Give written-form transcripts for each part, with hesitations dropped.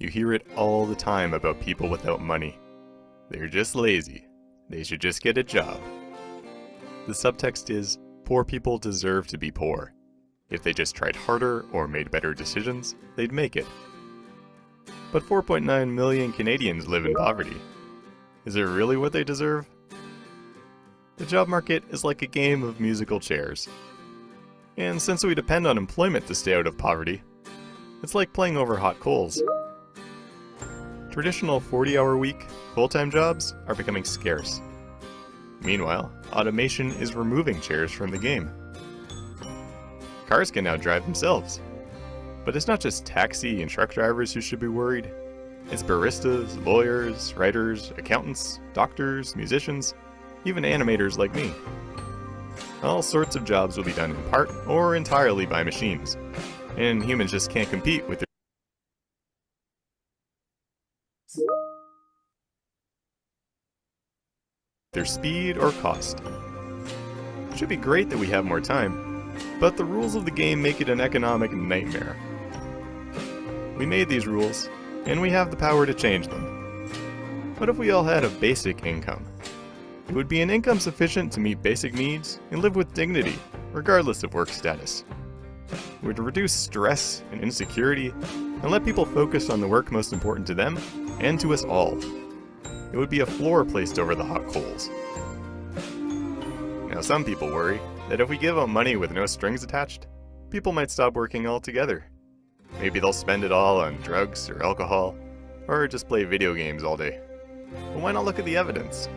You hear it all the time about people without money. They're just lazy. They should just get a job. The subtext is, poor people deserve to be poor. If they just tried harder or made better decisions, they'd make it. But 4.9 million Canadians live in poverty. Is it really what they deserve? The job market is like a game of musical chairs. And since we depend on employment to stay out of poverty, it's like playing over hot coals. Traditional 40-hour week, full-time jobs are becoming scarce. Meanwhile, automation is removing chairs from the game. Cars can now drive themselves. But it's not just taxi and truck drivers who should be worried. It's baristas, lawyers, writers, accountants, doctors, musicians, even animators like me. All sorts of jobs will be done in part or entirely by machines, and humans just can't compete with their speed or cost. It should be great that we have more time, but the rules of the game make it an economic nightmare. We made these rules, and we have the power to change them. What if we all had a basic income? It would be an income sufficient to meet basic needs and live with dignity, regardless of work status. It would reduce stress and insecurity and let people focus on the work most important to them and to us all. It would be a floor placed over the hot coals. Now, some people worry that if we give out money with no strings attached, people might stop working altogether. Maybe they'll spend it all on drugs or alcohol, or just play video games all day. But why not look at the evidence?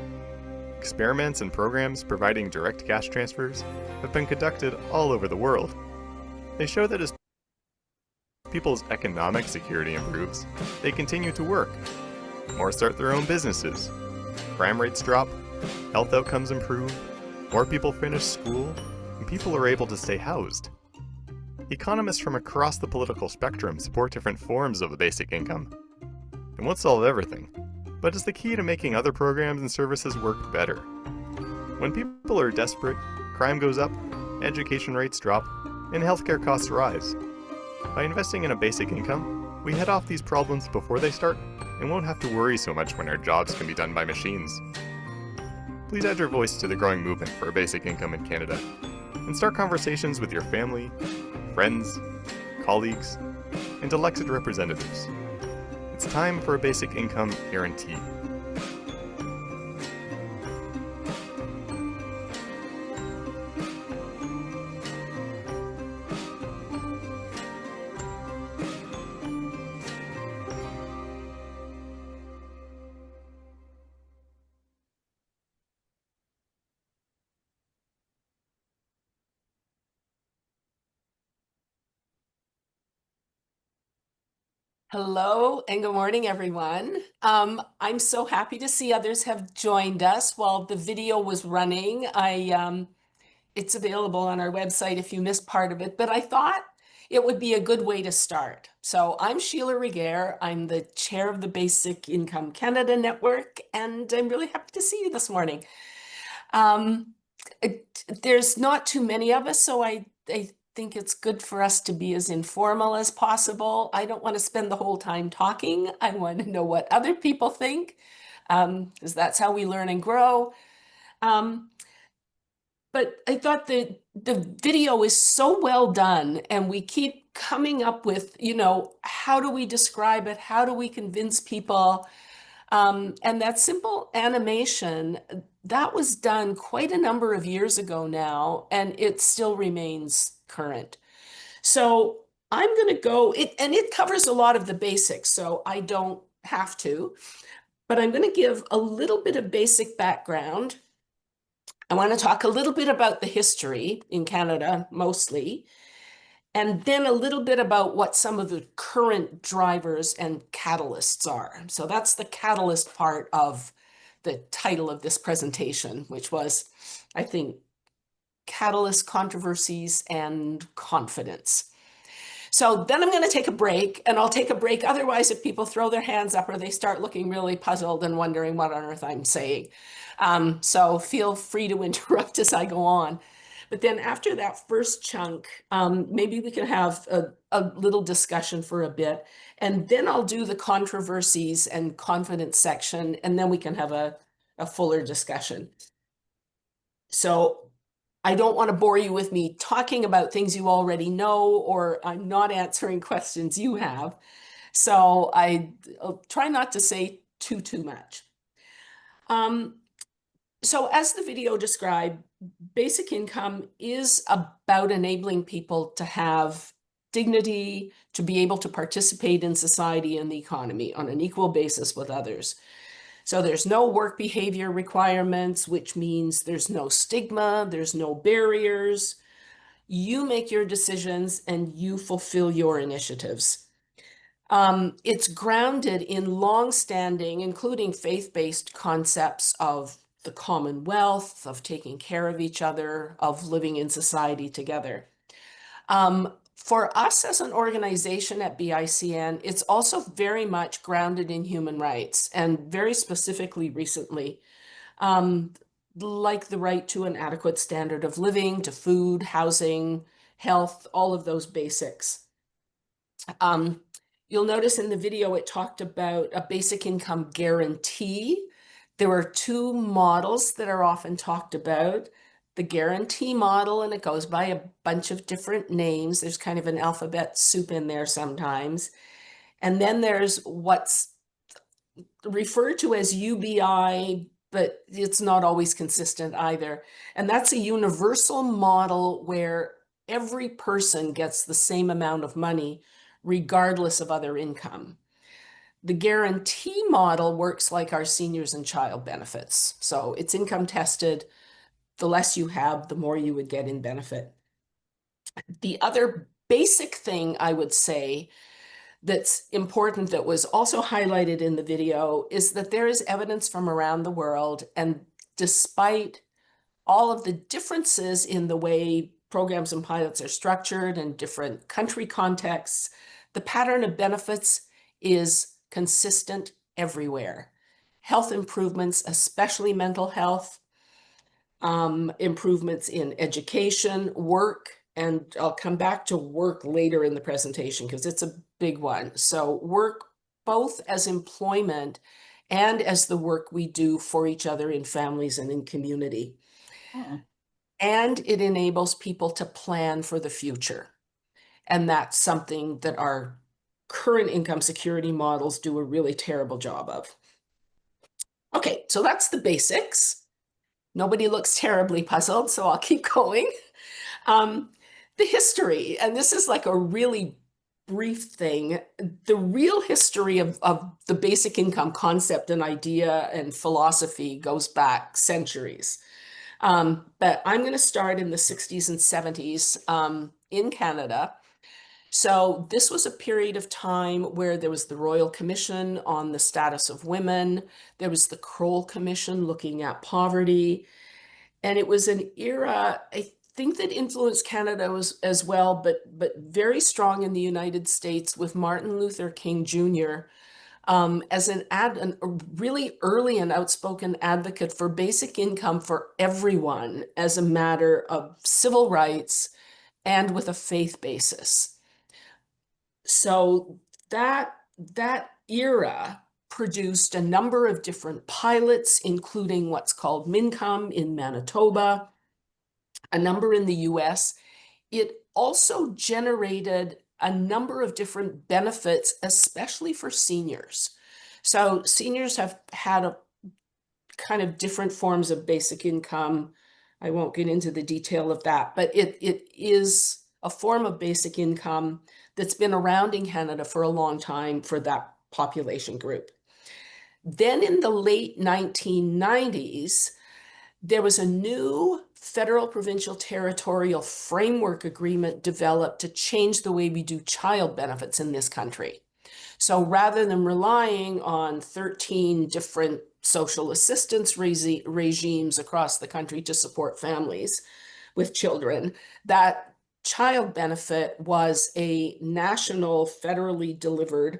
Experiments and programs providing direct cash transfers have been conducted all over the world. They show that as people's economic security improves, they continue to work, or start their own businesses. Crime rates drop, health outcomes improve, more people finish school, and people are able to stay housed. Economists from across the political spectrum support different forms of a basic income. It won't solve everything, but it's the key to making other programs and services work better. When people are desperate, crime goes up, education rates drop, and healthcare costs rise. By investing in a basic income, we head off these problems before they start and won't have to worry so much when our jobs can be done by machines. Please add your voice to the growing movement for a basic income in Canada, and start conversations with your family, friends, colleagues, and elected representatives. It's time for a basic income guarantee. Hello and good morning, everyone. I'm so happy to see others have joined us while the video was running. It's available on our website if you missed part of it, but I thought it would be a good way to start. So I'm Sheila Regehr. I'm the chair of the Basic Income Canada Network, and I'm really happy to see you this morning. There's not too many of us, so I think it's good for us to be as informal as possible. I don't want to spend the whole time talking. I want to know what other people think, because that's how we learn and grow. But I thought the video is so well done, and we keep coming up with, how do we describe it? How do we convince people? And that simple animation, that was done quite a number of years ago now, and it still remains current. So I'm going to go, and it covers a lot of the basics, so I don't have to, but I'm going to give a little bit of basic background. I want to talk a little bit about the history in Canada, mostly, and then a little bit about what some of the current drivers and catalysts are. So that's the catalyst part of the title of this presentation, which was, I think, Catalyst, Controversies, and Confidence. So then I'm going to take a break, and I'll take a break otherwise if people throw their hands up or they start looking really puzzled and wondering what on earth I'm saying. So feel free to interrupt as I go on. But then after that first chunk, maybe we can have a little discussion for a bit, and then I'll do the controversies and confidence section, and then we can have a fuller discussion. So I don't want to bore you with me talking about things you already know, or I'm not answering questions you have. So I'll try not to say too much. So as the video described, basic income is about enabling people to have dignity, to be able to participate in society and the economy on an equal basis with others. So there's no work behavior requirements, which means there's no stigma, there's no barriers. You make your decisions and you fulfill your initiatives. It's grounded in long-standing, including faith-based concepts of the commonwealth, of taking care of each other, of living in society together. For us as an organization at BICN, it's also very much grounded in human rights, and very specifically recently, like the right to an adequate standard of living, to food, housing, health, all of those basics. You'll notice in the video it talked about a basic income guarantee. There are two models that are often talked about. The guarantee model, and it goes by a bunch of different names. There's kind of an alphabet soup in there sometimes. And then there's what's referred to as UBI, but it's not always consistent either. And that's a universal model where every person gets the same amount of money regardless of other income. The guarantee model works like our seniors and child benefits. So it's income tested. The less you have, the more you would get in benefit. The other basic thing I would say that's important that was also highlighted in the video is that there is evidence from around the world, and despite all of the differences in the way programs and pilots are structured in different country contexts, the pattern of benefits is consistent everywhere. Health improvements, especially mental health, improvements in education, work, and I'll come back to work later in the presentation because it's a big one. So work both as employment and as the work we do for each other in families and in community. And it enables people to plan for the future. And that's something that our current income security models do a really terrible job of. Okay, so that's the basics. Nobody looks terribly puzzled, so I'll keep going. The history, and this is like a really brief thing. The real history of the basic income concept and idea and philosophy goes back centuries. But I'm going to start in the 60s and 70s in Canada. So this was a period of time where there was the Royal Commission on the Status of Women. There was the Kroll Commission looking at poverty. And it was an era, I think, that influenced Canada as well, but very strong in the United States with Martin Luther King Jr. As a really early and outspoken advocate for basic income for everyone as a matter of civil rights and with a faith basis. So that era produced a number of different pilots, including what's called Mincome in Manitoba, a number in the US. It also generated a number of different benefits, especially for seniors. So seniors have had a kind of different forms of basic income. I won't get into the detail of that, but it is a form of basic income that's been around in Canada for a long time for that population group. Then in the late 1990s, there was a new federal, provincial, territorial framework agreement developed to change the way we do child benefits in this country. So rather than relying on 13 different social assistance regimes across the country to support families with children, that child benefit was a national, federally delivered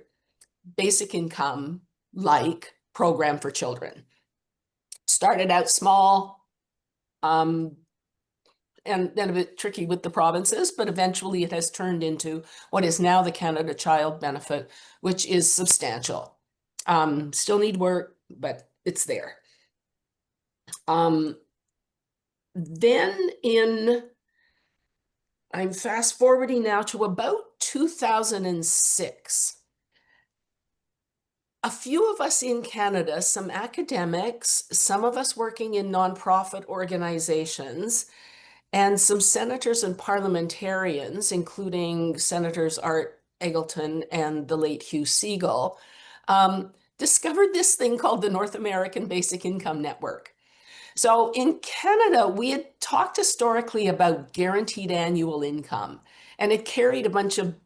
basic income like program for children. Started out small, and then a bit tricky with the provinces, but eventually it has turned into what is now the Canada Child Benefit, which is substantial. Still need work, but it's there. Then I'm fast forwarding now to about 2006. A few of us in Canada, some academics, some of us working in nonprofit organizations, and some senators and parliamentarians, including Senators Art Eggleton and the late Hugh Segal, discovered this thing called the North American Basic Income Network. So in Canada, we had talked historically about guaranteed annual income, and it carried a bunch of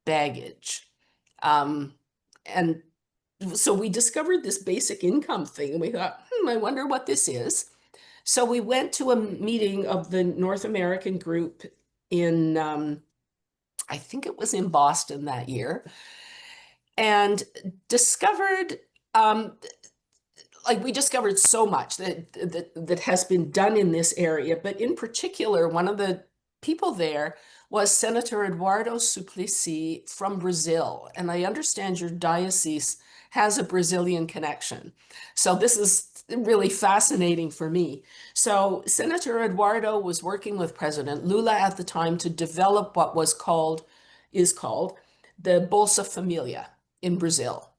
baggage. And so we discovered this basic income thing, and we thought, I wonder what this is. So we went to a meeting of the North American group in, I think it was in Boston that year, and discovered, we discovered so much that has been done in this area. But in particular, one of the people there was Senator Eduardo Suplicy from Brazil. And I understand your diocese has a Brazilian connection. So this is really fascinating for me. So Senator Eduardo was working with President Lula at the time to develop what is called the Bolsa Familia in Brazil.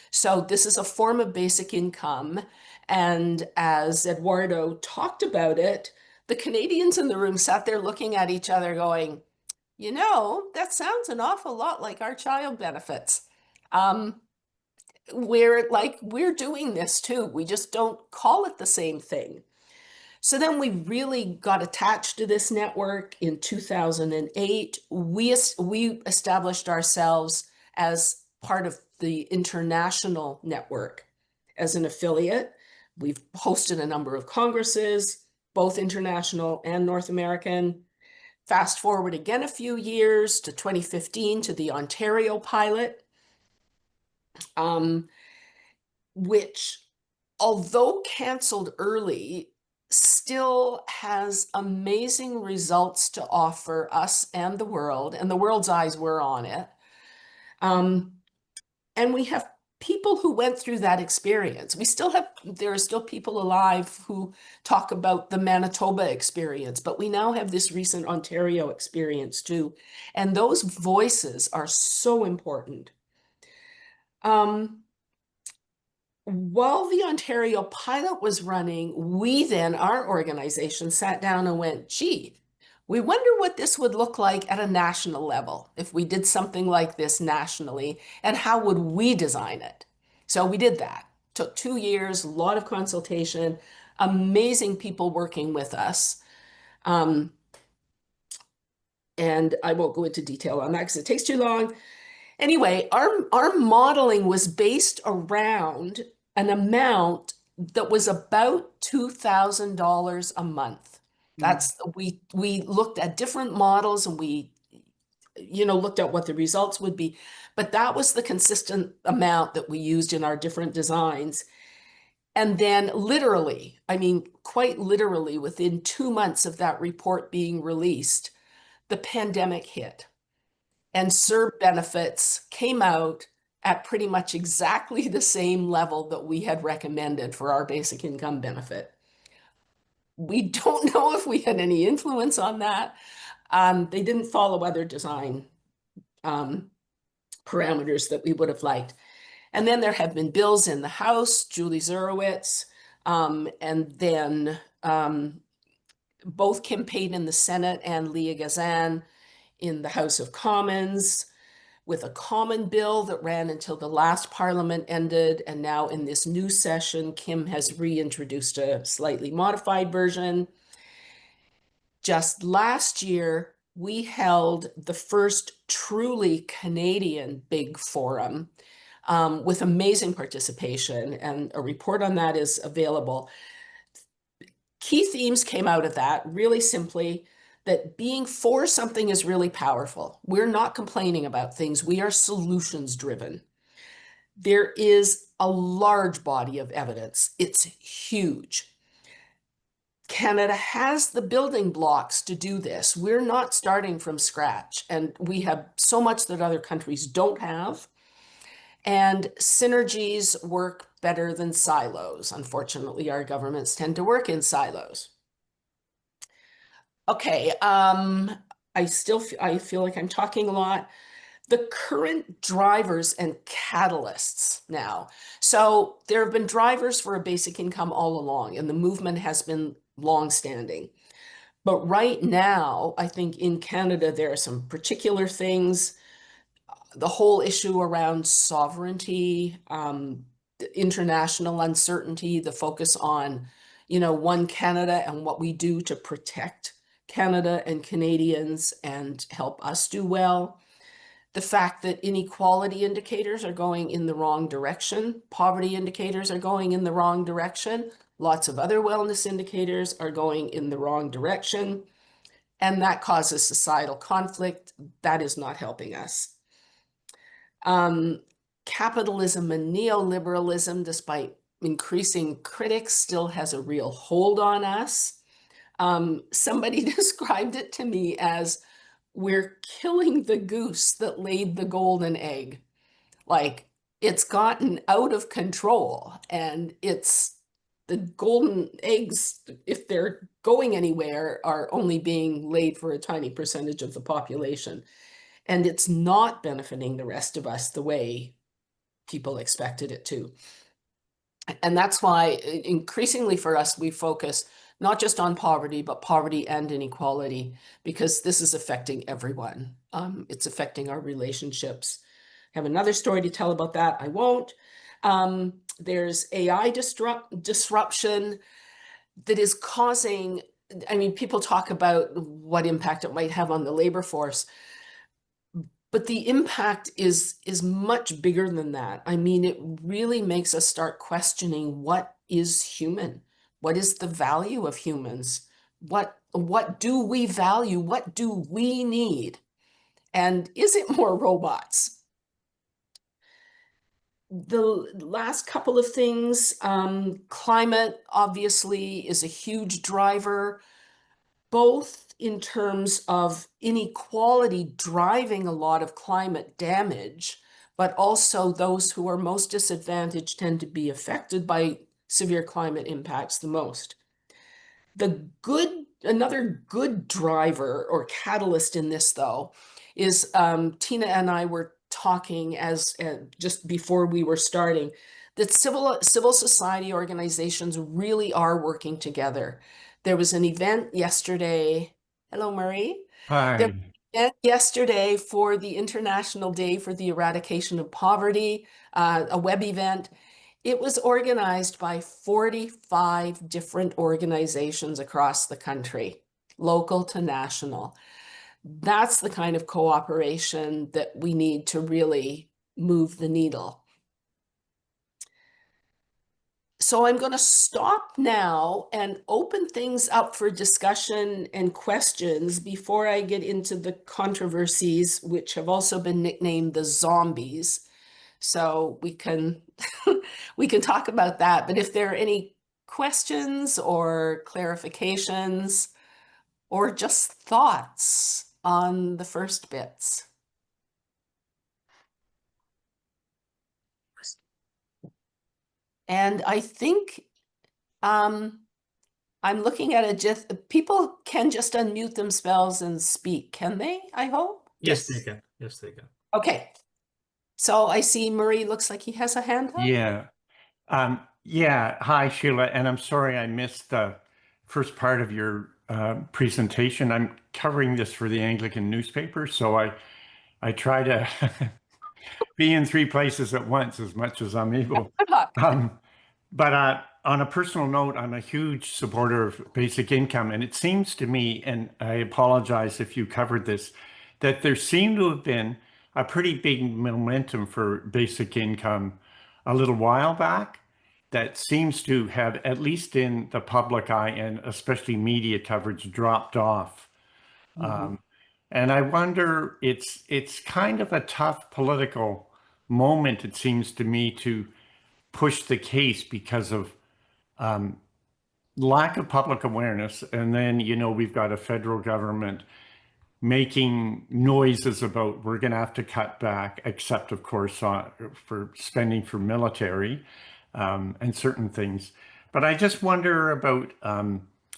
So this is a form of basic income. And as Eduardo talked about it, the Canadians in the room sat there looking at each other going, that sounds an awful lot like our child benefits. We're doing this too. We just don't call it the same thing. So then we really got attached to this network in 2008. We established ourselves as part of the international network as an affiliate. We've hosted a number of congresses, both international and North American. Fast forward again a few years to 2015 to the Ontario pilot, which, although canceled early, still has amazing results to offer us and the world's eyes were on it. And we have people who went through that experience. There are still people alive who talk about the Manitoba experience, but we now have this recent Ontario experience too. And those voices are so important. While the Ontario pilot was running, our organization sat down and went, gee, we wonder what this would look like at a national level if we did something like this nationally, and how would we design it? So we did that. Took 2 years, a lot of consultation, amazing people working with us. And I won't go into detail on that because it takes too long. Anyway, our modeling was based around an amount that was about $2,000 a month. We looked at different models, and we looked at what the results would be, but that was the consistent amount that we used in our different designs. And then literally, quite literally, within 2 months of that report being released, the pandemic hit. And CERB benefits came out at pretty much exactly the same level that we had recommended for our basic income benefit. We don't know if we had any influence on that. They didn't follow other design parameters that we would have liked. And then there have been bills in the House, Julie Zurowitz, and then both Kim Pate in the Senate and Leah Gazan in the House of Commons, with a common bill that ran until the last parliament ended. And now in this new session, Kim has reintroduced a slightly modified version. Just last year, we held the first truly Canadian big forum with amazing participation, and a report on that is available. Key themes came out of that, really simply, that being for something is really powerful. We're not complaining about things. We are solutions driven. There is a large body of evidence. It's huge. Canada has the building blocks to do this. We're not starting from scratch, and we have so much that other countries don't have. And synergies work better than silos. Unfortunately, our governments tend to work in silos. Okay, I feel like I'm talking a lot. The current drivers and catalysts now. So there have been drivers for a basic income all along, and the movement has been longstanding. But right now, I think in Canada, there are some particular things, the whole issue around sovereignty, the international uncertainty, the focus on, one Canada and what we do to protect Canada and Canadians and help us do well. The fact that inequality indicators are going in the wrong direction, poverty indicators are going in the wrong direction, lots of other wellness indicators are going in the wrong direction, and that causes societal conflict. That is not helping us. Capitalism and neoliberalism, despite increasing critics, still has a real hold on us. Somebody described it to me as we're killing the goose that laid the golden egg. Like, it's gotten out of control, and the golden eggs, if they're going anywhere, are only being laid for a tiny percentage of the population. And it's not benefiting the rest of us the way people expected it to. And that's why increasingly for us, we focus not just on poverty, but poverty and inequality, because this is affecting everyone. It's affecting our relationships. I have another story to tell about that. I won't. There's AI disruption that is causing, people talk about what impact it might have on the labor force, but the impact is much bigger than that. It really makes us start questioning what is human? What is the value of humans? What do we value? What do we need? And is it more robots? The last couple of things, climate obviously is a huge driver, both in terms of inequality driving a lot of climate damage, but also those who are most disadvantaged tend to be affected by severe climate impacts the most. Another good driver or catalyst in this, though, is Tina and I were talking as just before we were starting, that civil society organizations really are working together. There was an event yesterday. Hello, Marie. There was Hi. an event yesterday for the International Day for the Eradication of Poverty, a web event. It was organized by 45 different organizations across the country, local to national. That's the kind of cooperation that we need to really move the needle. So I'm going to stop now and open things up for discussion and questions before I get into the controversies, which have also been nicknamed the zombies. So we can we can talk about that. But if there are any questions or clarifications or just thoughts on the first bits. And I think I'm looking at it, just people can just unmute themselves and speak, can they? I hope. Yes, they can. Yes, they can. Okay. So I see Murray looks like he has a hand up. Yeah. Yeah. Hi, Sheila. And I'm sorry I missed the first part of your presentation. I'm covering this for the Anglican newspaper, so I try to be in three places at once as much as I'm able. But on a personal note, I'm a huge supporter of basic income, and it seems to me, and I apologize if you covered this, that there seemed to have been a pretty big momentum for basic income a little while back that seems to have, at least in the public eye and especially media coverage, dropped off. And I wonder, it's kind of a tough political moment, it seems to me, to push the case because of lack of public awareness, and then, we've got a federal government making noises about we're going to have to cut back, except of course for spending for military and certain things. But I just wonder about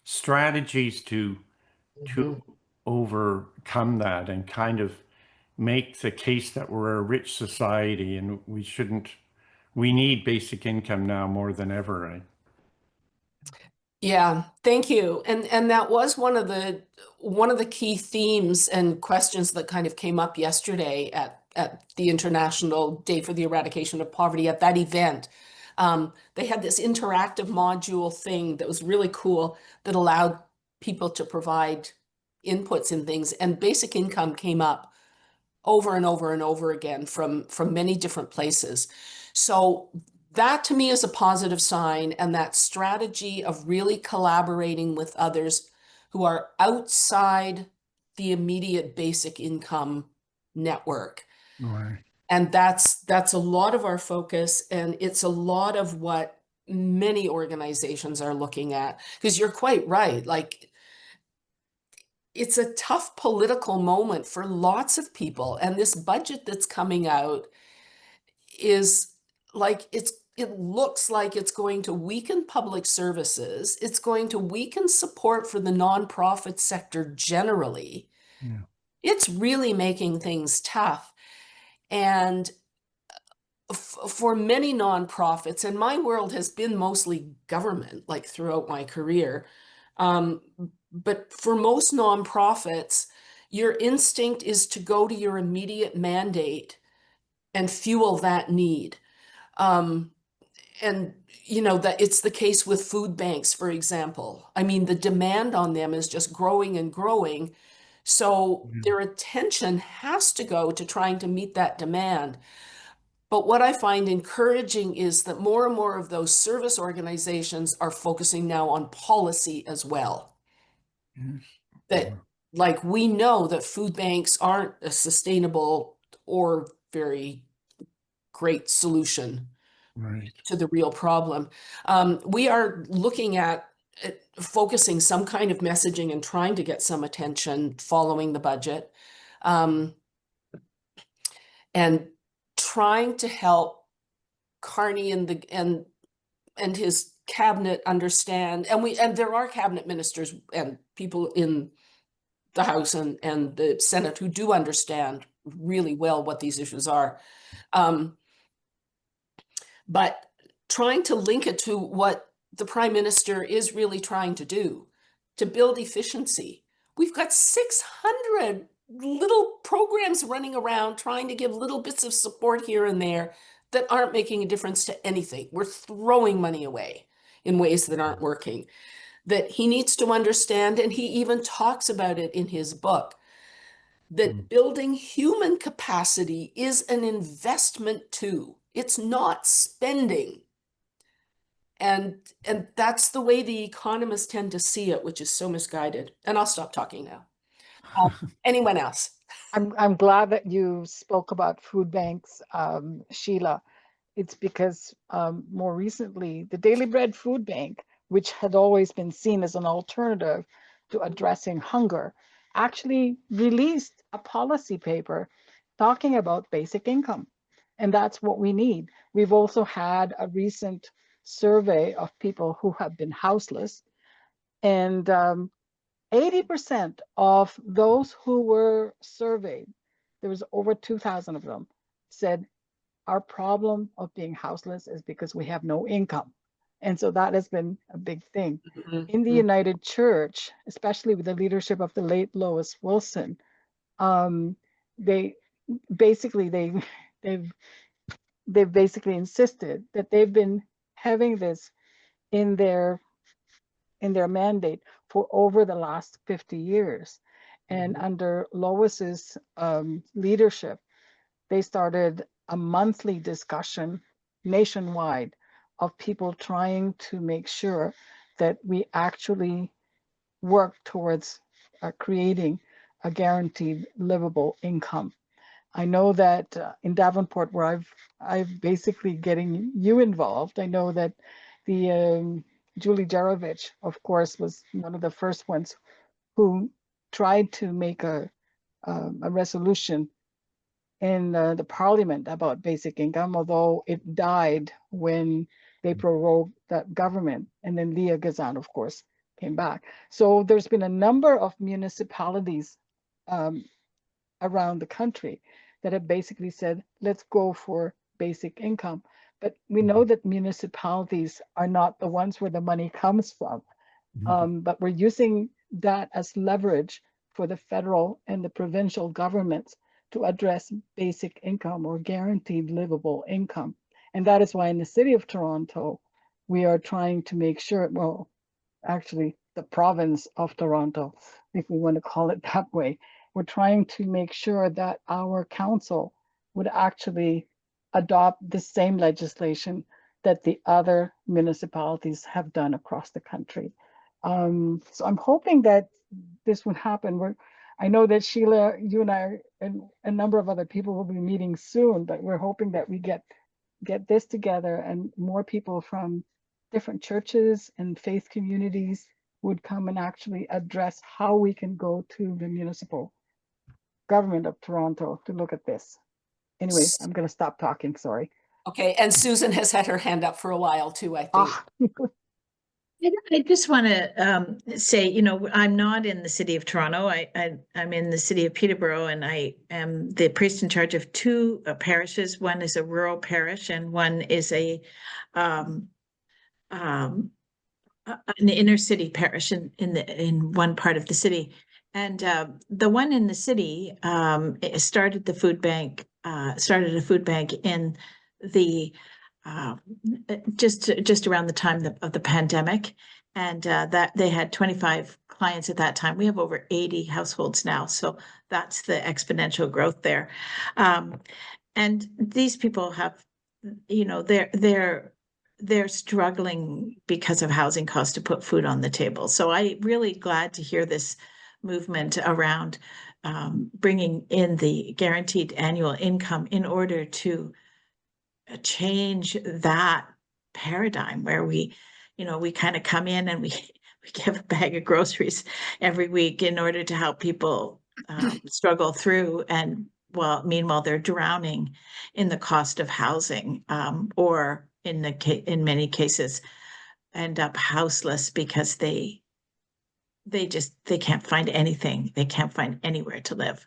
strategies to overcome that and kind of make the case that we're a rich society and we need basic income now more than ever, right? Yeah, thank you. And that was one of the key themes and questions that kind of came up yesterday at the International Day for the Eradication of Poverty at that event. They had this interactive module thing that was really cool that allowed people to provide inputs in things, and basic income came up over and over and over again from many different places. So that to me is a positive sign, and that strategy of really collaborating with others who are outside the immediate basic income network. Right. And that's a lot of our focus, and it's a lot of what many organizations are looking at. Because you're quite right, like it's a tough political moment for lots of people, and this budget that's coming out is like it looks like it's going to weaken public services. It's going to weaken support for the nonprofit sector generally. Yeah. It's really making things tough. And for many nonprofits, and my world has been mostly government, like throughout my career, but for most nonprofits, your instinct is to go to your immediate mandate and fuel that need. And that it's the case with food banks, for example. I mean, the demand on them is just growing and growing. So their attention has to go to trying to meet that demand. But what I find encouraging is that more and more of those service organizations are focusing now on policy as well. Yes. That, like, we know that food banks aren't a sustainable or very great solution Right. to the real problem. We are looking at focusing some kind of messaging and trying to get some attention following the budget, and trying to help Carney and his cabinet understand. And there are cabinet ministers and people in the House and the Senate who do understand really well what these issues are. But trying to link it to what the Prime Minister is really trying to do, to build efficiency. We've got 600 little programs running around trying to give little bits of support here and there that aren't making a difference to anything. We're throwing money away in ways that aren't working, that he needs to understand, and he even talks about it in his book, that building human capacity is an investment too. It's not spending. And that's the way the economists tend to see it, which is so misguided. And I'll stop talking now. Anyone else? I'm glad that you spoke about food banks, Sheila. It's because more recently, the Daily Bread Food Bank, which had always been seen as an alternative to addressing hunger, actually released a policy paper talking about basic income. And that's what we need. We've also had a recent survey of people who have been houseless, and 80% of those who were surveyed, there was over 2,000 of them, said our problem of being houseless is because we have no income. And so that has been a big thing. In the United Church, especially with the leadership of the late Lois Wilson, they basically they've basically insisted that they've been having this in their mandate for over the last 50 years. And under Lois's leadership, they started a monthly discussion nationwide of people trying to make sure that we actually work towards creating a guaranteed livable income. I know that in Davenport, where I've basically getting you involved, I know that the Julie Jarovich, of course, was one of the first ones who tried to make a resolution in the parliament about basic income, although it died when they prorogued that government. And then Leah Gazan, of course, came back. So there's been a number of municipalities around the country that have basically said, let's go for basic income. But we know that municipalities are not the ones where the money comes from. But we're using that as leverage for the federal and the provincial governments to address basic income or guaranteed livable income. And that is why in the city of Toronto, we are trying to make sure, well, actually the province of Toronto, if we want to call it that way, we're trying to make sure that our council would actually adopt the same legislation that the other municipalities have done across the country. So I'm hoping that this would happen. I know that Sheila, you and I, and a number of other people will be meeting soon, but we're hoping that we get this together and more people from different churches and faith communities would come and actually address how we can go to the municipal government of Toronto to look at this. Anyways, I'm going to stop talking, sorry. Okay, and Susan has had her hand up for a while too, I think. I just want to say, you know, I'm not in the city of Toronto. I'm in the city of Peterborough, and I am the priest in charge of two parishes. One is a rural parish, and one is an inner city parish in one part of the city. And the one in the city started a food bank in the just around the time of the pandemic, and that they had 25 clients at that time. We have over 80 households now, so that's the exponential growth there. And these people have, you know, they're struggling because of housing costs to put food on the table. So I'm really glad to hear this movement around bringing in the guaranteed annual income in order to change that paradigm where we kind of come in and we give a bag of groceries every week in order to help people struggle through, and meanwhile they're drowning in the cost of housing, or in many cases end up houseless because they can't find anything. They can't find anywhere to live.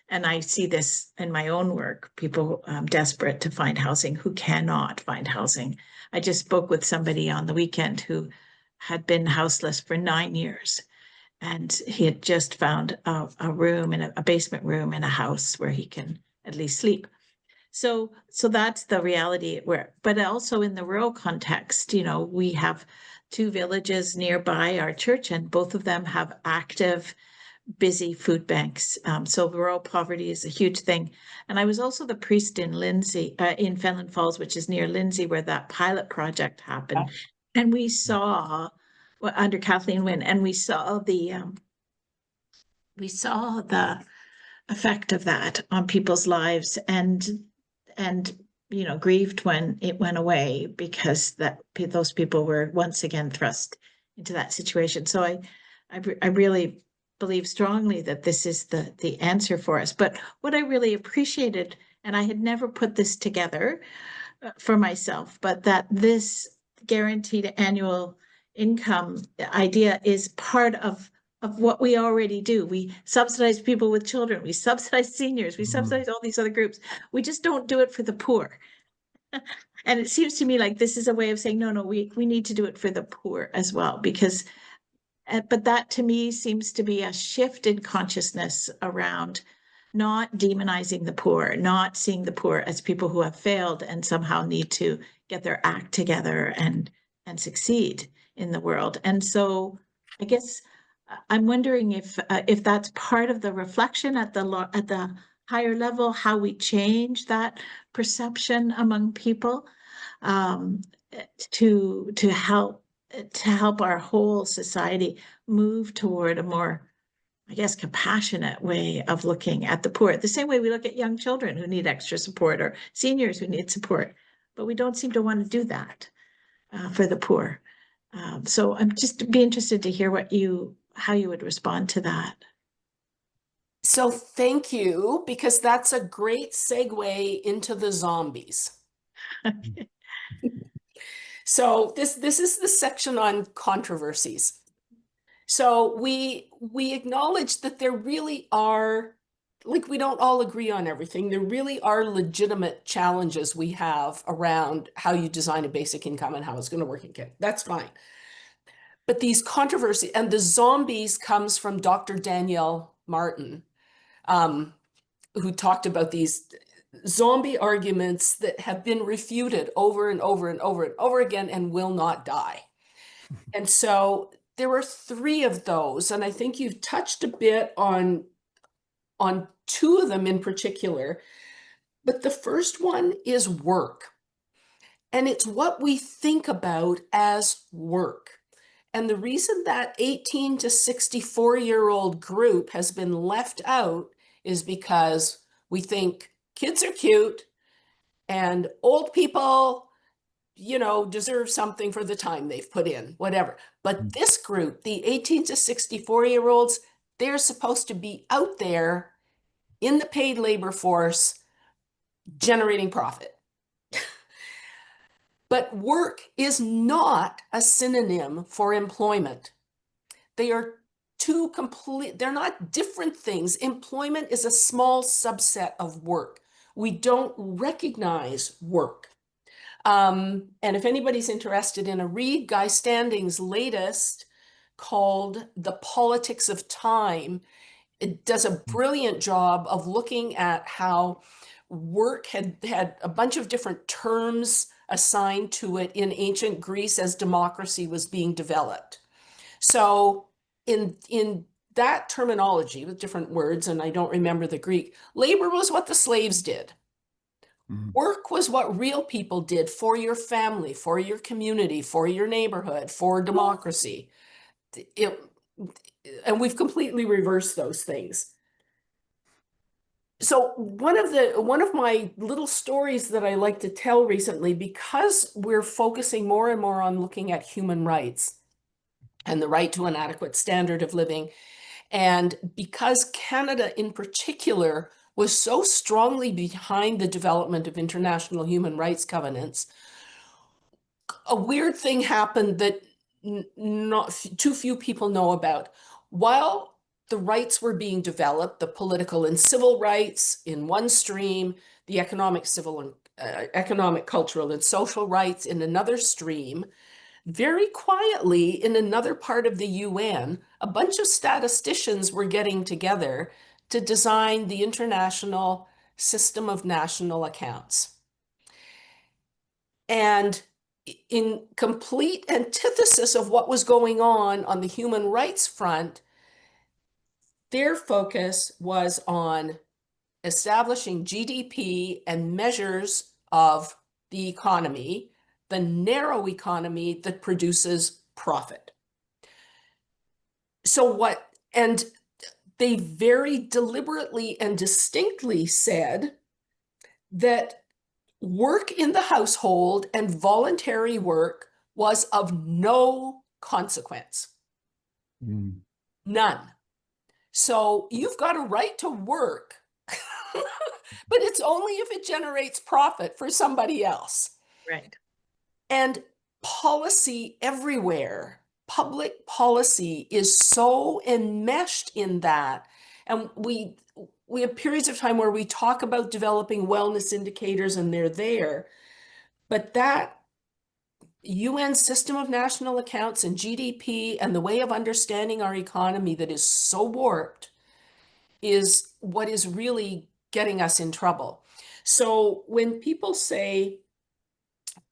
And I see this in my own work, people desperate to find housing who cannot find housing. I just spoke with somebody on the weekend who had been houseless for 9 years, and he had just found a room, in a basement room in a house where he can at least sleep. So that's the reality. But also in the rural context, you know, we have 2 villages nearby our church, and both of them have active, busy food banks. So rural poverty is a huge thing. And I was also the priest in in Fenelon Falls, which is near Lindsay, where that pilot project happened. And we saw, under Kathleen Wynne, and we saw the effect of that on people's lives, and you know, grieved when it went away, because those people were once again thrust into that situation. So I really believe strongly that this is the answer for us. But what I really appreciated, and I had never put this together for myself, but that this guaranteed annual income idea is part of what we already do. We subsidize people with children, we subsidize seniors, we subsidize all these other groups. We just don't do it for the poor. And it seems to me like this is a way of saying, no, we need to do it for the poor as well, because but that to me seems to be a shift in consciousness around not demonizing the poor, not seeing the poor as people who have failed and somehow need to get their act together and succeed in the world. And so I guess I'm wondering if that's part of the reflection at the higher level, how we change that perception among people, to help our whole society move toward a more, I guess, compassionate way of looking at the poor, the same way we look at young children who need extra support, or seniors who need support, but we don't seem to want to do that for the poor. So I'm just be interested to hear how you would respond to that. So thank you, because that's a great segue into the zombies. Okay. So this is the section on controversies. So we acknowledge that there really are, like, we don't all agree on everything. There really are legitimate challenges we have around how you design a basic income and how it's going to work again. That's fine. But these controversies, and the zombies comes from Dr. Danielle Martin, who talked about these zombie arguments that have been refuted over and over and over and over again and will not die. And so there were three of those, and I think you've touched a bit on two of them in particular. But the first one is work. And it's what we think about as work. And the reason that 18 to 64-year-old group has been left out is because we think kids are cute and old people, you know, deserve something for the time they've put in, whatever. But this group, the 18 to 64-year-olds, they're supposed to be out there in the paid labor force generating profit. But work is not a synonym for employment. They are they're not different things. Employment is a small subset of work. We don't recognize work. And if anybody's interested in a read, Guy Standing's latest called The Politics of Time, it does a brilliant job of looking at how work had a bunch of different terms assigned to it in ancient Greece as democracy was being developed. So in that terminology with different words, and I don't remember the Greek, labor was what the slaves did. Work was what real people did for your family, for your community, for your neighborhood, for democracy. And we've completely reversed those things. So one of my little stories that I like to tell recently, because we're focusing more and more on looking at human rights and the right to an adequate standard of living, and because Canada in particular was so strongly behind the development of international human rights covenants, a weird thing happened that not too few people know about. While the rights were being developed, the political and civil rights in one stream, the economic, civil, and economic, cultural, and social rights in another stream, very quietly in another part of the UN, a bunch of statisticians were getting together to design the International System of National Accounts. And in complete antithesis of what was going on the human rights front, their focus was on establishing GDP and measures of the economy, the narrow economy that produces profit. And they very deliberately and distinctly said that work in the household and voluntary work was of no consequence. None. So you've got a right to work, but it's only if it generates profit for somebody else. Right. And policy everywhere, public policy is so enmeshed in that. And we have periods of time where we talk about developing wellness indicators and they're there, but that UN system of national accounts and GDP and the way of understanding our economy that is so warped is what is really getting us in trouble. So when people say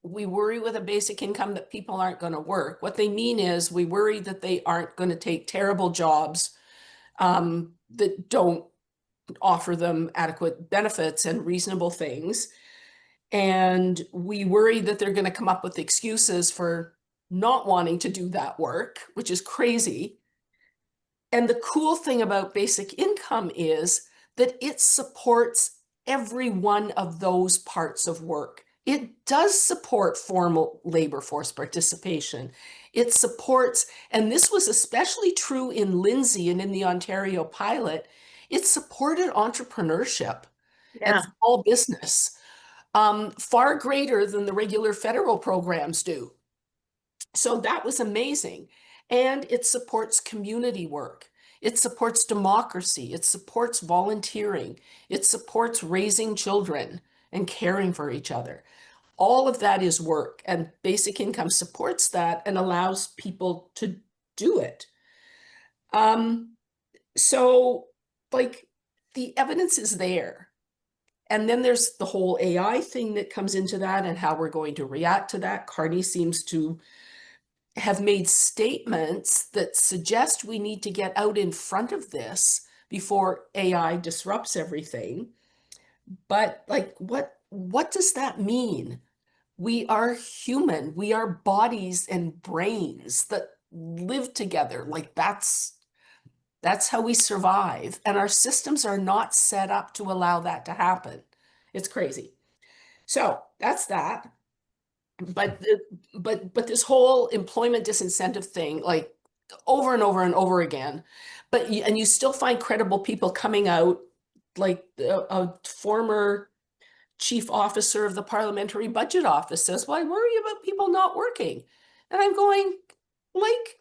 we worry with a basic income that people aren't going to work, what they mean is we worry that they aren't going to take terrible jobs that don't offer them adequate benefits and reasonable things. And we worry that they're going to come up with excuses for not wanting to do that work, which is crazy. And the cool thing about basic income is that it supports every one of those parts of work. It does support formal labor force participation. It supports, and this was especially true in Lindsay and in the Ontario pilot, it supported entrepreneurship and Yeah. small business, far greater than the regular federal programs do. So that was amazing. And it supports community work. It supports democracy. It supports volunteering. It supports raising children and caring for each other. All of that is work, and basic income supports that and allows people to do it. So like the evidence is there. And then there's the whole AI thing that comes into that and how we're going to react to that. Carney seems to have made statements that suggest we need to get out in front of this before AI disrupts everything. But like, what does that mean? We are human. We are bodies and brains that live together. Like that's how we survive. And our systems are not set up to allow that to happen. It's crazy. So that's that. But but this whole employment disincentive thing, like over and over and over again. And you still find credible people coming out, like a former chief officer of the Parliamentary Budget Office says, well, I worry about people not working. And I'm going, like,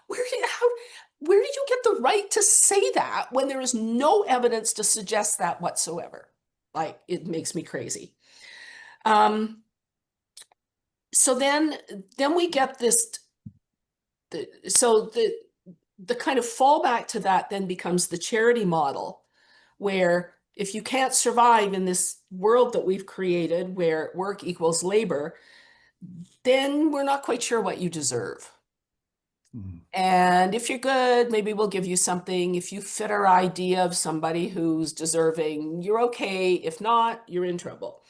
where did you get the right to say that when there is no evidence to suggest that whatsoever? Like, it makes me crazy. So then we get this, the kind of fallback to that then becomes the charity model, where if you can't survive in this world that we've created where work equals labor, then we're not quite sure what you deserve. And if you're good, maybe we'll give you something. If you fit our idea of somebody who's deserving, you're okay. If not, you're in trouble.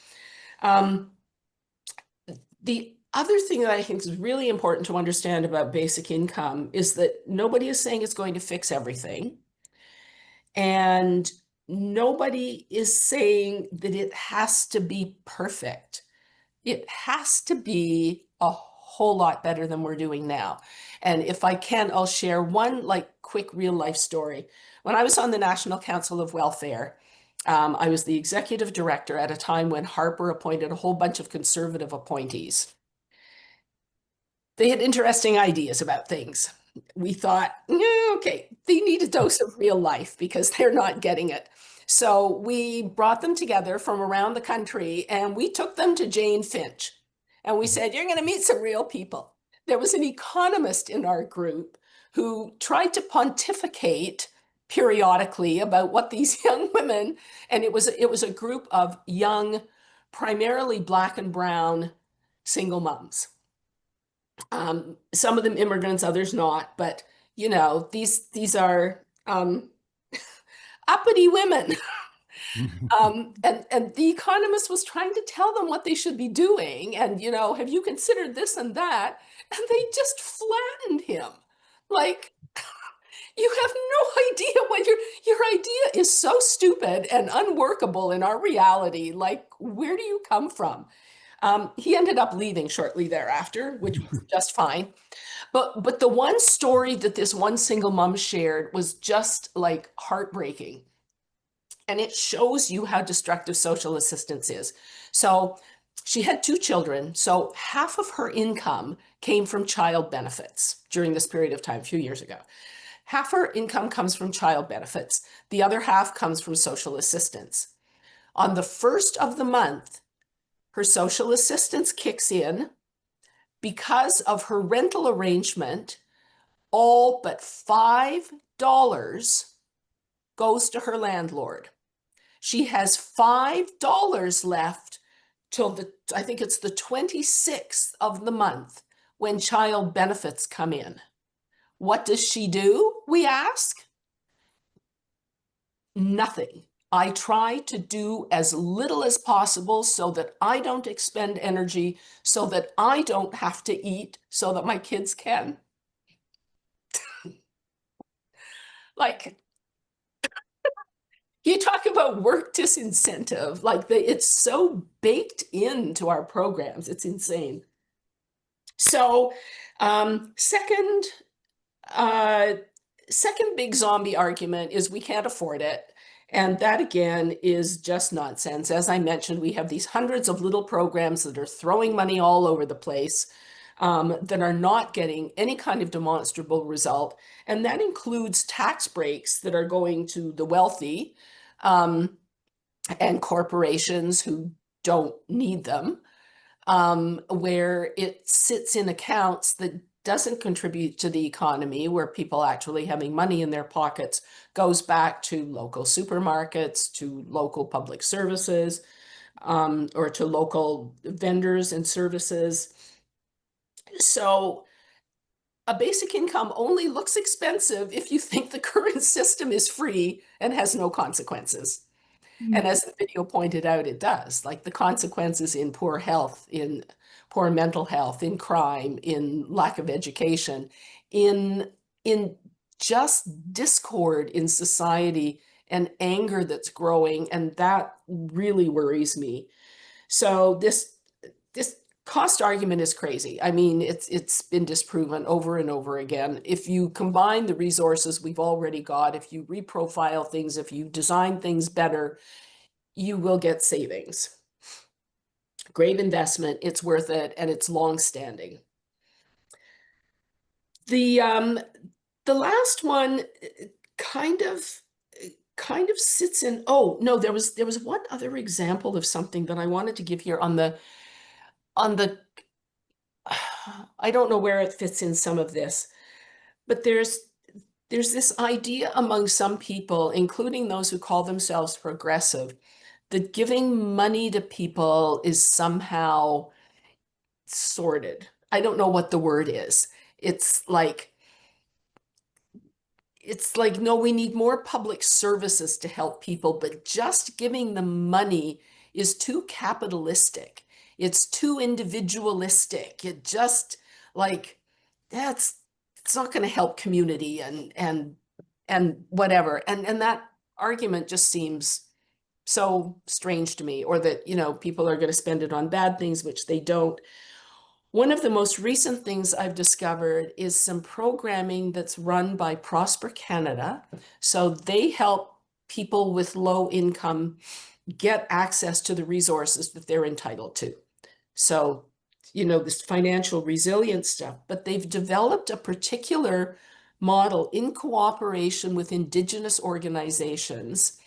The other thing that I think is really important to understand about basic income is that nobody is saying it's going to fix everything. And nobody is saying that it has to be perfect. It has to be a whole lot better than we're doing now. And if I can, I'll share one like quick real life story. When I was on the National Council of Welfare, I was the executive director at a time when Harper appointed a whole bunch of conservative appointees. They had interesting ideas about things. We thought, okay, they need a dose of real life because they're not getting it. So we brought them together from around the country and we took them to Jane Finch. And we said, you're going to meet some real people. There was an economist in our group who tried to pontificate periodically about what these young women, and it was a group of young, primarily Black and brown single moms. Some of them immigrants, others not, but you know, these are uppity women. And the economist was trying to tell them what they should be doing. And, you know, have you considered this and that? And they just flattened him. Like, you have no idea what your idea is so stupid and unworkable in our reality. Like, where do you come from? He ended up leaving shortly thereafter, which was just fine. But the one story that this one single mom shared was just like heartbreaking. And it shows you how destructive social assistance is. So she had 2 children. So half of her income came from child benefits during this period of time, a few years ago. Half her income comes from child benefits. The other half comes from social assistance. On the first of the month, her social assistance kicks in. Because of her rental arrangement, all but $5 goes to her landlord. She has $5 left till I think it's the 26th of the month when child benefits come in. What does she do, we ask? Nothing. I try to do as little as possible so that I don't expend energy, so that I don't have to eat, so that my kids can. Like, You talk about work disincentive, like it's so baked into our programs. It's insane. So, second, second big zombie argument is we can't afford it. And that again is just nonsense. As I mentioned, we have these hundreds of little programs that are throwing money all over the place, that are not getting any kind of demonstrable result. And that includes tax breaks that are going to the wealthy, and corporations who don't need them, where it sits in accounts that doesn't contribute to the economy, where people actually having money in their pockets goes back to local supermarkets, to local public services, or to local vendors and services. So a basic income only looks expensive if you think the current system is free and has no consequences. And as the video pointed out, it does. Like the consequences in poor health, in poor mental health, in crime, in lack of education, in just discord in society and anger that's growing, and that really worries me. So this cost argument is crazy. I mean, it's been disproven over and over again. If you combine the resources we've already got, if you reprofile things, if you design things better, you will get savings. Great investment, it's worth it, and it's long-standing. The last one kind of sits in, oh no, there was one other example of something that I wanted to give here on the I don't know where it fits in some of this, but there's this idea among some people, including those who call themselves progressive, that giving money to people is somehow sordid. I don't know what the word is. It's like, no, we need more public services to help people, but just giving them money is too capitalistic. It's too individualistic. It just like, it's not going to help community and whatever. And that argument just seems so strange to me, or that, people are going to spend it on bad things, which they don't. One of the most recent things I've discovered is some programming that's run by Prosper Canada. So they help people with low income get access to the resources that they're entitled to. So, this financial resilience stuff, but they've developed a particular model in cooperation with Indigenous organizations,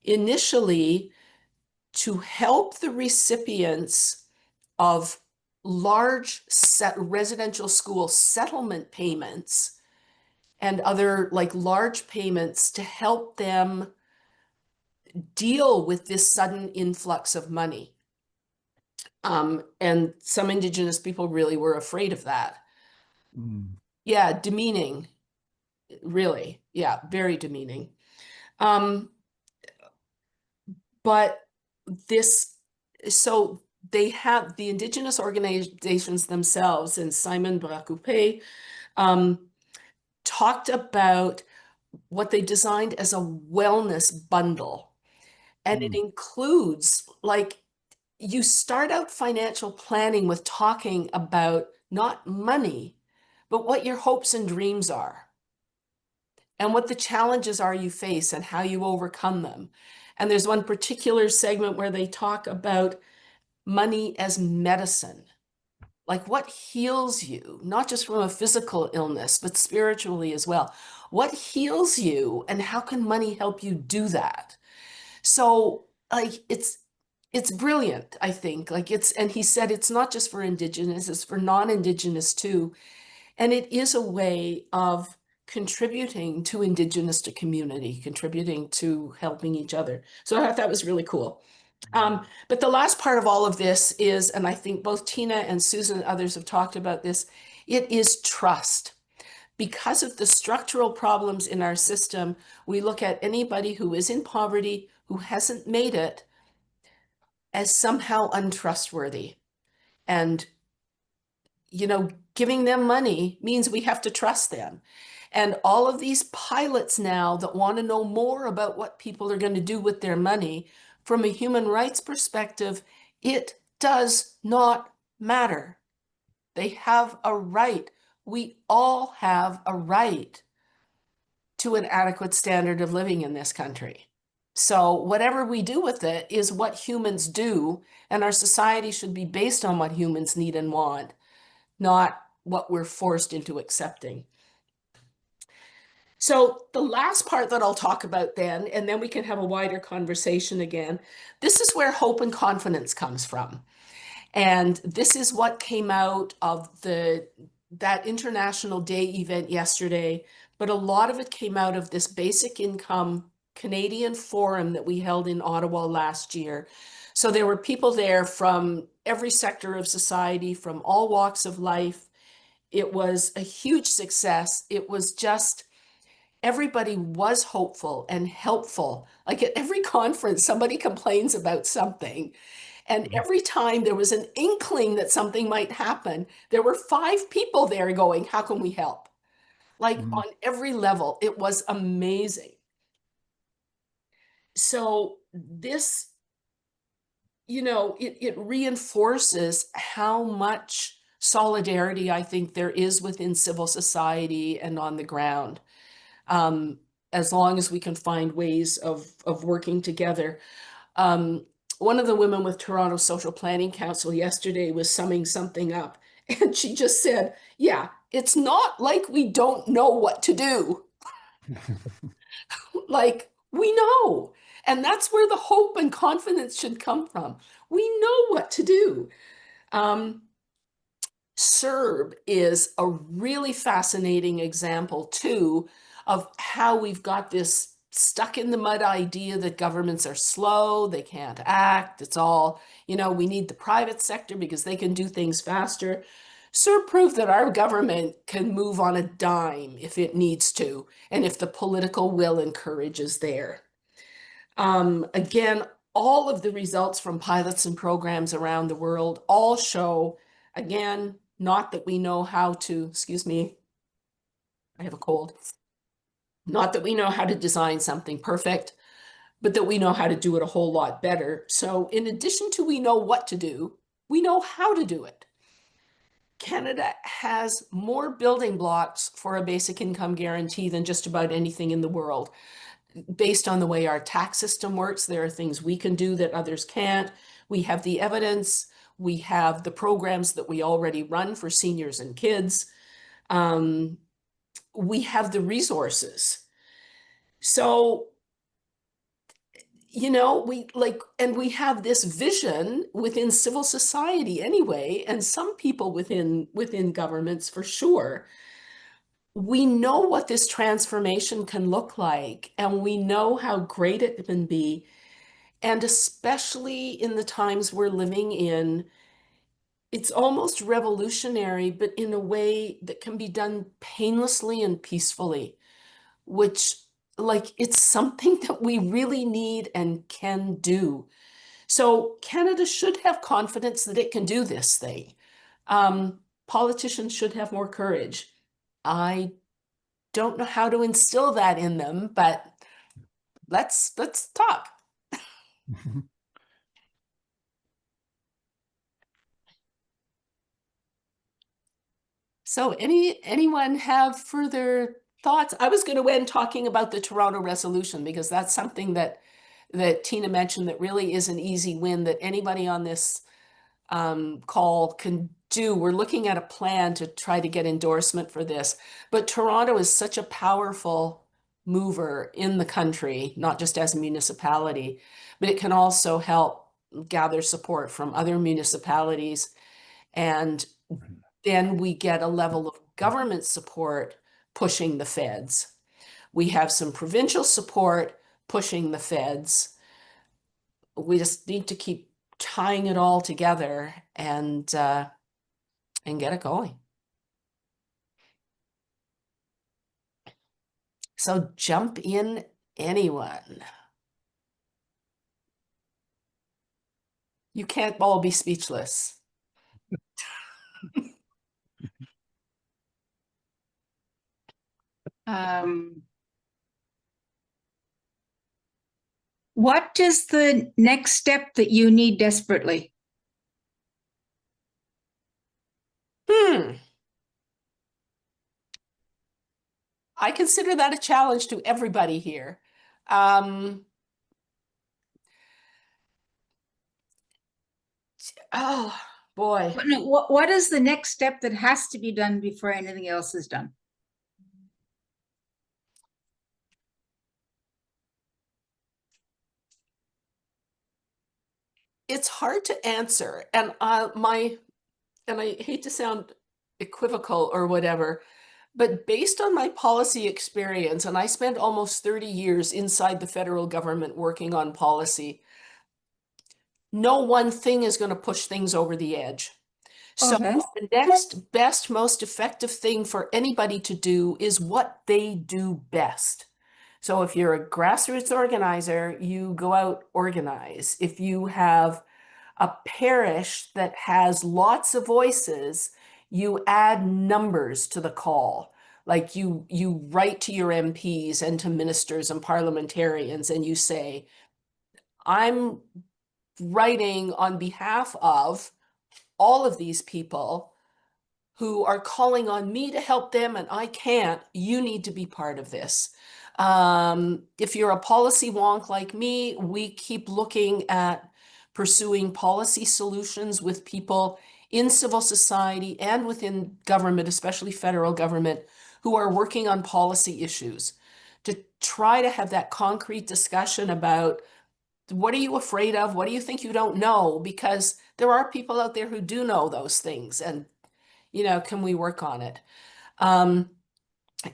initially to help the recipients of large residential school settlement payments and other like large payments to help them deal with this sudden influx of money. And some Indigenous people really were afraid of that. Yeah, demeaning, really. Yeah, very demeaning. But so they have the Indigenous organizations themselves, and Simon Bracoupé talked about what they designed as a wellness bundle. And it includes, like, you start out financial planning with talking about not money, but what your hopes and dreams are, and what the challenges are you face and how you overcome them. And there's one particular segment where they talk about money as medicine, like what heals you, not just from a physical illness, but spiritually as well. What heals you, and how can money help you do that? So like, it's brilliant, I think. Like and he said it's not just for Indigenous, it's for non-Indigenous too. And it is a way of contributing to Indigenous to community, contributing to helping each other. So I thought that was really cool. But the last part of all of this is, and I think both Tina and Susan and others have talked about this, it is trust. Because of the structural problems in our system, we look at anybody who is in poverty, who hasn't made it, as somehow untrustworthy. And, giving them money means we have to trust them. And all of these pilots now that want to know more about what people are going to do with their money, from a human rights perspective, it does not matter. They have a right. We all have a right to an adequate standard of living in this country. So whatever we do with it is what humans do, and our society should be based on what humans need and want, not what we're forced into accepting. So the last part that I'll talk about then, and then we can have a wider conversation again, this is where hope and confidence comes from. And this is what came out of that International Day event yesterday, but a lot of it came out of this basic income Canadian forum that we held in Ottawa last year. So there were people there from every sector of society, from all walks of life. It was a huge success. It was just, everybody was hopeful and helpful. Like at every conference, somebody complains about something. And every time there was an inkling that something might happen, there were 5 people there going, how can we help? Like on every level, it was amazing. So this, it reinforces how much solidarity I think there is within civil society and on the ground. As long as we can find ways of working together. One of the women with Toronto Social Planning Council yesterday was summing something up, and she just said, yeah, it's not like we don't know what to do. Like, we know. And that's where the hope and confidence should come from. We know what to do. CERB is a really fascinating example, too, of how we've got this stuck in the mud idea that governments are slow, they can't act, it's all, we need the private sector because they can do things faster. CERB proved that our government can move on a dime if it needs to, and if the political will and courage is there. Again, all of the results from pilots and programs around the world all show, again, not that we know how to, excuse me, I have a cold. Not that we know how to design something perfect, but that we know how to do it a whole lot better. So in addition to we know what to do, we know how to do it. Canada has more building blocks for a basic income guarantee than just about anything in the world. Based on the way our tax system works, there are things we can do that others can't. We have the evidence. We have the programs that we already run for seniors and kids. We have the resources. So, we have this vision within civil society anyway, and some people within governments for sure. We know what this transformation can look like, and we know how great it can be. And especially in the times we're living in, it's almost revolutionary, but in a way that can be done painlessly and peacefully, which, it's something that we really need and can do. So Canada should have confidence that it can do this thing. Politicians should have more courage. I don't know how to instill that in them, but let's talk. So anyone have further thoughts? I was going to end talking about the Toronto resolution because that's something that Tina mentioned that really is an easy win that anybody on this call can do. We're looking at a plan to try to get endorsement for this, but Toronto is such a powerful mover in the country, not just as a municipality, but it can also help gather support from other municipalities. And then we get a level of government support pushing the feds. We have some provincial support pushing the feds. We just need to keep tying it all together and get it going. So jump in, anyone. You can't all be speechless. What is the next step that you need desperately? I consider that a challenge to everybody here. Oh boy. What is the next step that has to be done before anything else is done? It's hard to answer, and I hate to sound equivocal or whatever, but based on my policy experience, and I spent almost 30 years inside the federal government working on policy, no one thing is going to push things over the edge. So Okay. the next best, most effective thing for anybody to do is what they do best. So if you're a grassroots organizer, you go out, organize. If you have a parish that has lots of voices, you add numbers to the call. Like you write to your MPs and to ministers and parliamentarians, and you say, I'm writing on behalf of all of these people who are calling on me to help them and I can't. You need to be part of this. If you're a policy wonk like me, we keep looking at pursuing policy solutions with people in civil society and within government, especially federal government, who are working on policy issues to try to have that concrete discussion about what are you afraid of? What do you think you don't know? Because there are people out there who do know those things, and can we work on it?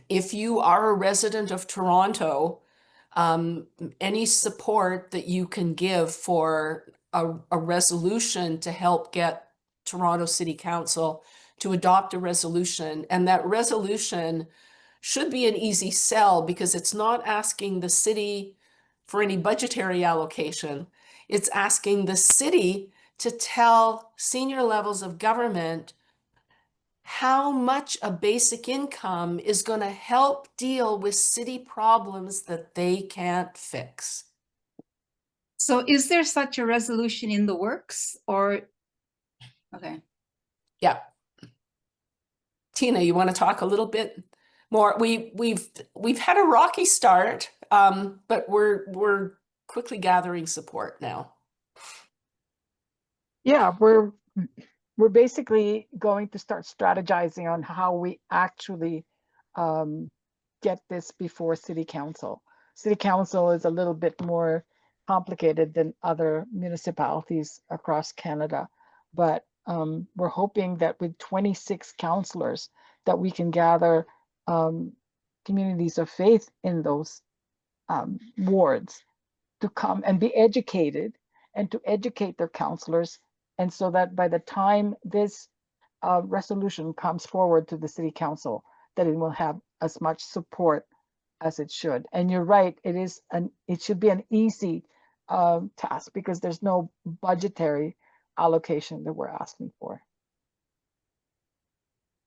If you are a resident of Toronto, any support that you can give for a resolution to help get Toronto City Council to adopt a resolution, and that resolution should be an easy sell because it's not asking the city for any budgetary allocation. It's asking the city to tell senior levels of government how much a basic income is going to help deal with city problems that they can't fix. So is there such a resolution in the works or? Okay. Yeah. Tina, you want to talk a little bit more? We've had a rocky start, but we're quickly gathering support now. Yeah, we're basically going to start strategizing on how we actually get this before City Council. City Council is a little bit more complicated than other municipalities across Canada, but we're hoping that with 26 councillors that we can gather communities of faith in those wards to come and be educated and to educate their councillors, and so that by the time this resolution comes forward to the City Council, that it will have as much support as it should. And you're right, it should be an easy task because there's no budgetary allocation that we're asking for.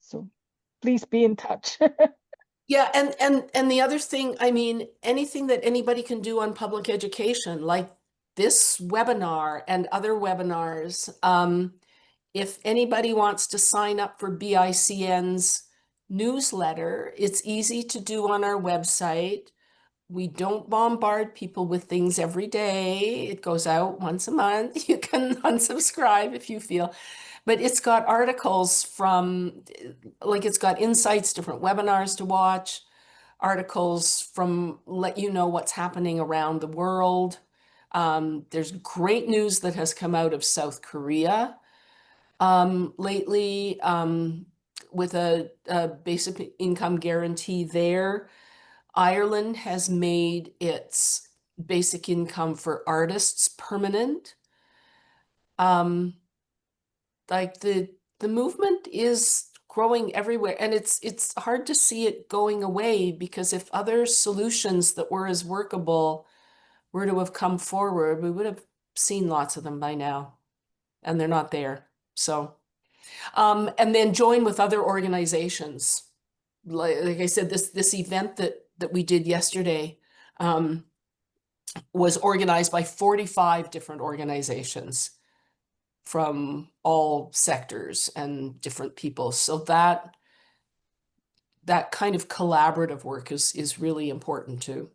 So please be in touch. Yeah, and the other thing, I mean, anything that anybody can do on public education, like this webinar and other webinars, if anybody wants to sign up for BICN's newsletter, it's easy to do on our website. We don't bombard people with things every day. It goes out once a month. You can unsubscribe if you feel. But it's got articles from, like it's got insights, different webinars to watch, articles from let you know what's happening around the world. There's great news that has come out of South Korea lately with a basic income guarantee there. Ireland has made its basic income for artists permanent. Like the movement is growing everywhere, and it's hard to see it going away because if other solutions that were as workable were to have come forward, we would have seen lots of them by now, and they're not there. So, and then join with other organizations. like I said, this event that we did yesterday was organized by 45 different organizations from all sectors and different people. So that kind of collaborative work is really important too.